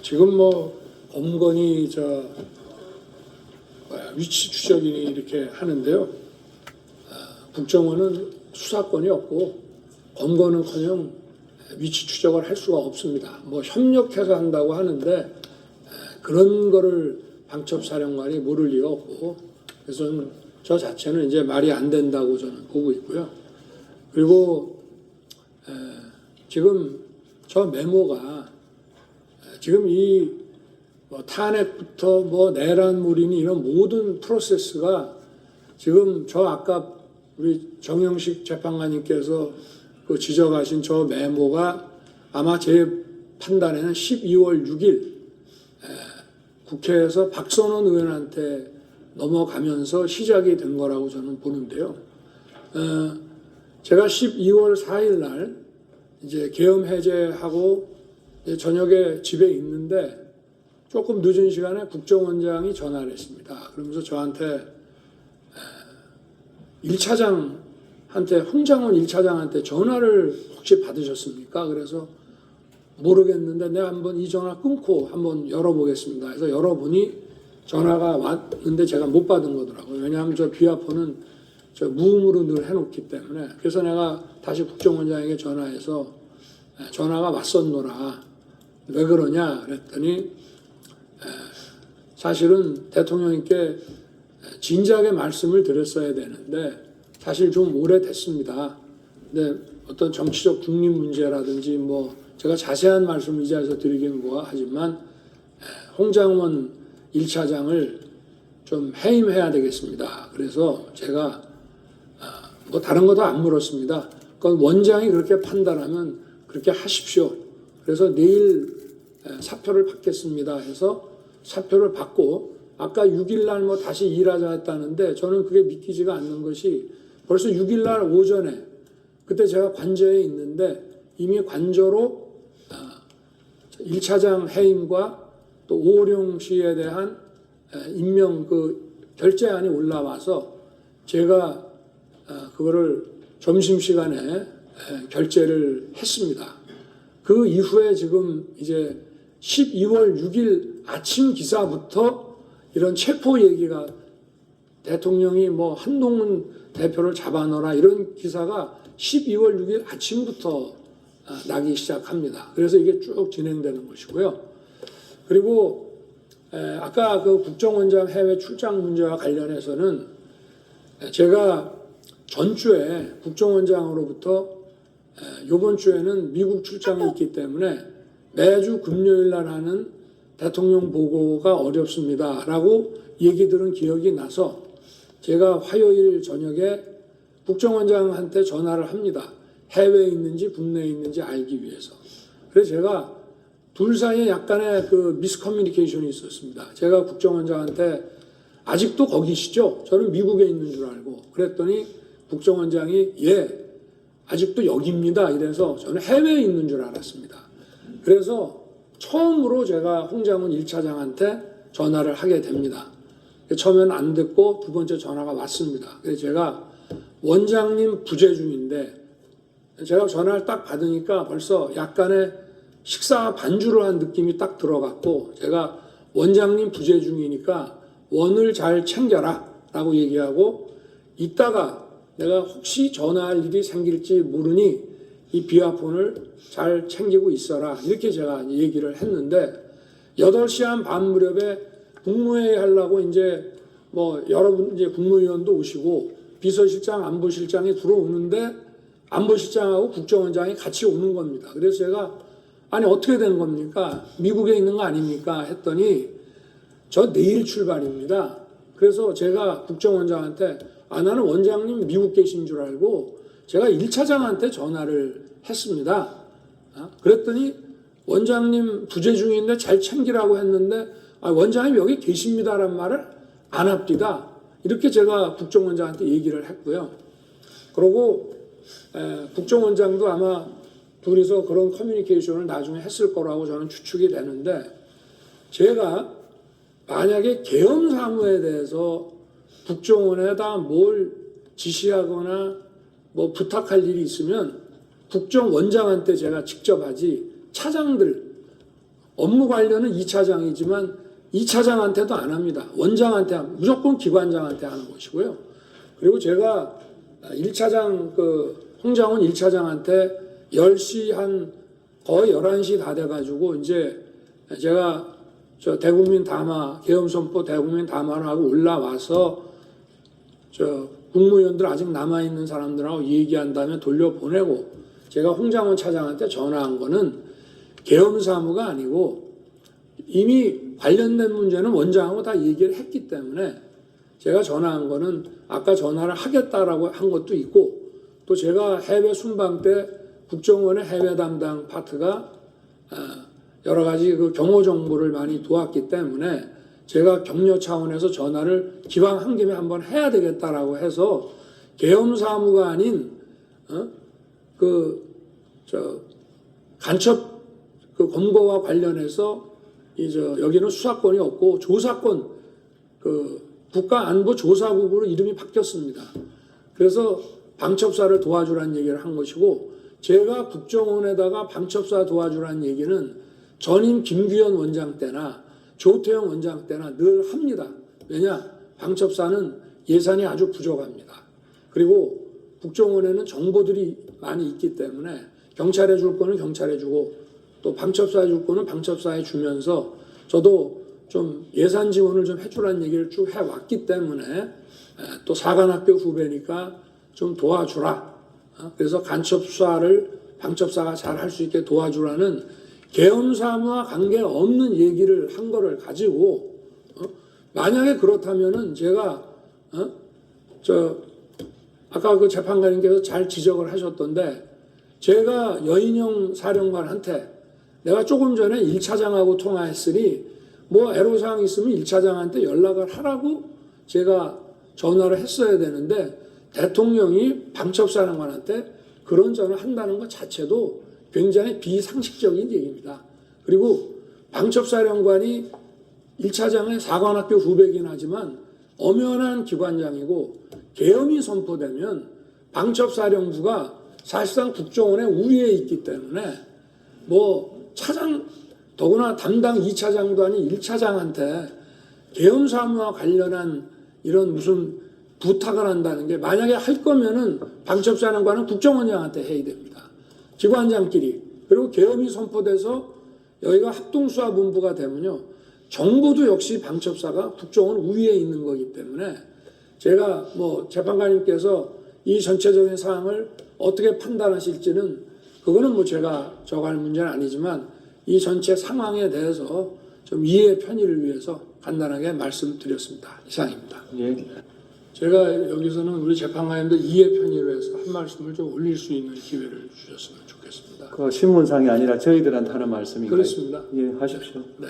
지금 뭐 검건이 위치 추적인이 이렇게 하는데요. 국정원은 수사권이 없고 검거는커녕 위치 추적을 할 수가 없습니다. 뭐 협력해서 한다고 하는데 그런 거를 방첩사령관이 모를 리가 없고, 그래서 저 자체는 이제 말이 안 된다고 저는 보고 있고요. 그리고 지금 저 메모가 지금 뭐 탄핵부터 뭐 내란물이니 이런 모든 프로세스가 지금 저 아까 우리 정영식 재판관님께서 그 지적하신 저 메모가 아마 제 판단에는 12월 6일 국회에서 박선원 의원한테 넘어가면서 시작이 된 거라고 저는 보는데요. 제가 12월 4일 날 이제 계엄 해제하고 이제 저녁에 집에 있는데 조금 늦은 시간에 국정원장이 전화를 했습니다. 그러면서 저한테 1차장한테, 홍장원 1차장한테 전화를 혹시 받으셨습니까? 그래서 모르겠는데 내가 한번 이 전화 끊고 한번 열어보겠습니다. 그래서 열어보니 전화가 왔는데 제가 못 받은 거더라고요. 왜냐하면 저 비화폰은 저 무음으로 늘 해놓기 때문에. 그래서 내가 다시 국정원장에게 전화해서 전화가 왔었노라. 왜 그러냐 그랬더니 사실은 대통령님께 진작에 말씀을 드렸어야 되는데 사실 좀 오래됐습니다. 근데 어떤 정치적 중립 문제라든지 뭐 제가 자세한 말씀을 이 자리에서 드리기는 하지만 홍장원 1차장을 좀 해임해야 되겠습니다. 그래서 제가 뭐 다른 것도 안 물었습니다. 그건 원장이 그렇게 판단하면 그렇게 하십시오. 그래서 내일 사표를 받겠습니다 해서 사표를 받고 아까 6일 날 뭐 다시 일하자 했다는데 저는 그게 믿기지가 않는 것이 벌써 6일 날 오전에 그때 제가 관저에 있는데 이미 관저로 1차장 해임과 또 오호룡 씨에 대한 임명 그 결재안이 올라와서 제가 그거를 점심시간에 결재를 했습니다. 그 이후에 지금 이제 12월 6일 아침 기사부터 이런 체포 얘기가 대통령이 뭐 한동훈 대표를 잡아넣어라 이런 기사가 12월 6일 아침부터 나기 시작합니다. 그래서 이게 쭉 진행되는 것이고요. 그리고 아까 그 국정원장 해외 출장 문제와 관련해서는 제가 전주에 국정원장으로부터 이번 주에는 미국 출장이 있기 때문에 매주 금요일 날 하는 대통령 보고가 어렵습니다 라고 얘기 들은 기억이 나서 제가 화요일 저녁에 국정원장한테 전화를 합니다. 해외에 있는지 국내에 있는지 알기 위해서. 그래서 제가 둘 사이에 약간의 그 미스커뮤니케이션이 있었습니다. 제가 국정원장한테 아직도 거기시죠? 저는 미국에 있는 줄 알고 그랬더니 국정원장이 예 아직도 여기입니다 이래서 저는 해외에 있는 줄 알았습니다. 그래서 처음으로 제가 홍장훈 1차장한테 전화를 하게 됩니다. 처음에는 안 듣고 두 번째 전화가 왔습니다. 그래서 제가 원장님 부재 중인데 제가 전화를 딱 받으니까 벌써 약간의 식사 반주를 한 느낌이 딱 들어갔고 제가 원장님 부재 중이니까 원을 잘 챙겨라 라고 얘기하고 이따가 내가 혹시 전화할 일이 생길지 모르니 이 비화폰을 잘 챙기고 있어라 이렇게 제가 얘기를 했는데 8시 한 반 무렵에 국무회의 하려고 이제 뭐 여러분 이제 국무위원도 오시고 비서실장 안보실장이 들어오는데 안보실장하고 국정원장이 같이 오는 겁니다. 그래서 제가 아니 어떻게 된 겁니까? 미국에 있는 거 아닙니까? 했더니 저 내일 출발입니다. 그래서 제가 국정원장한테 나는 원장님 미국 계신 줄 알고 제가 1차장한테 전화를 했습니다. 그랬더니 원장님 부재 중인데 잘 챙기라고 했는데 원장님 여기 계십니다라는 말을 안 합니다. 이렇게 제가 국정원장한테 얘기를 했고요. 그리고 국정원장도 아마 둘이서 그런 커뮤니케이션을 나중에 했을 거라고 저는 추측이 되는데 제가 만약에 계엄 사무에 대해서 국정원에다 뭘 지시하거나 뭐 부탁할 일이 있으면 국정원장한테 제가 직접 하지 차장들 업무 관련은 2차장이지만 2차장한테도 안 합니다. 원장한테 무조건 기관장한테 하는 것이고요. 그리고 제가 1차장 홍장훈 1차장한테 10시 한 거의 11시 다 돼가지고 이제 제가 저 대국민 담화 계엄선포 대국민 담화를 하고 올라와서 저 국무위원들 아직 남아있는 사람들하고 얘기한 다음에 돌려보내고 제가 홍장훈 차장한테 전화한 거는 계엄사무가 아니고 이미 관련된 문제는 원장하고 다 얘기를 했기 때문에 제가 전화한 거는 아까 전화를 하겠다라고 한 것도 있고 또 제가 해외 순방 때 국정원의 해외 담당 파트가 여러 가지 그 경호 정보를 많이 도왔기 때문에 제가 격려 차원에서 전화를 기왕 한 김에 한번 해야 되겠다라고 해서 계엄 사무가 아닌 간첩 검거와 관련해서 여기는 수사권이 없고 조사권 국가안보조사국으로 이름이 바뀌었습니다. 그래서 방첩사를 도와주라는 얘기를 한 것이고 제가 국정원에다가 방첩사 도와주라는 얘기는 전임 김규현 원장 때나 조태영 원장 때나 늘 합니다. 왜냐? 방첩사는 예산이 아주 부족합니다. 그리고 국정원에는 정보들이 많이 있기 때문에 경찰에 줄 거는 경찰에 주고 또 방첩사에 줄 거는 방첩사에 주면서 저도 좀 예산 지원을 좀 해주라는 얘기를 쭉 해왔기 때문에 또 사관학교 후배니까 좀 도와주라. 그래서 간첩 수사를 방첩사가 잘 할 수 있게 도와주라는 계엄사무와 관계없는 얘기를 한 거를 가지고 만약에 그렇다면은 제가 아까 그 재판관님께서 잘 지적을 하셨던데 제가 여인영 사령관한테 내가 조금 전에 1차장하고 통화했으니 뭐 애로사항 있으면 1차장한테 연락을 하라고 제가 전화를 했어야 되는데 대통령이 방첩사령관한테 그런 전화를 한다는 것 자체도 굉장히 비상식적인 얘기입니다. 그리고 방첩사령관이 1차장의 사관학교 후배긴 하지만 엄연한 기관장이고 계엄이 선포되면 방첩사령부가 사실상 국정원의 우위에 있기 때문에 뭐 차장 더구나 담당 2차장도 아닌 1차장한테 계엄사무와 관련한 이런 무슨 부탁을 한다는 게 만약에 할 거면은 방첩사령관은 국정원장한테 해야 됩니다. 기관장끼리. 그리고 계엄이 선포돼서 여기가 합동수사본부가 되면요. 정부도 역시 방첩사가 국정원 우위에 있는 거기 때문에 제가 뭐 재판관님께서 이 전체적인 사항을 어떻게 판단하실지는 그거는 뭐 제가 정할 문제는 아니지만 이 전체 상황에 대해서 좀 이해의 편의를 위해서 간단하게 말씀드렸습니다. 이상입니다. 예. 제가 여기서는 우리 재판관님들 이해 편의를 해서 한 말씀을 좀 올릴 수 있는 기회를 주셨으면 좋겠습니다. 그 신문상이 아니라 저희들한테 하는 말씀인가요? 그렇습니다. 예, 하십시오. 네.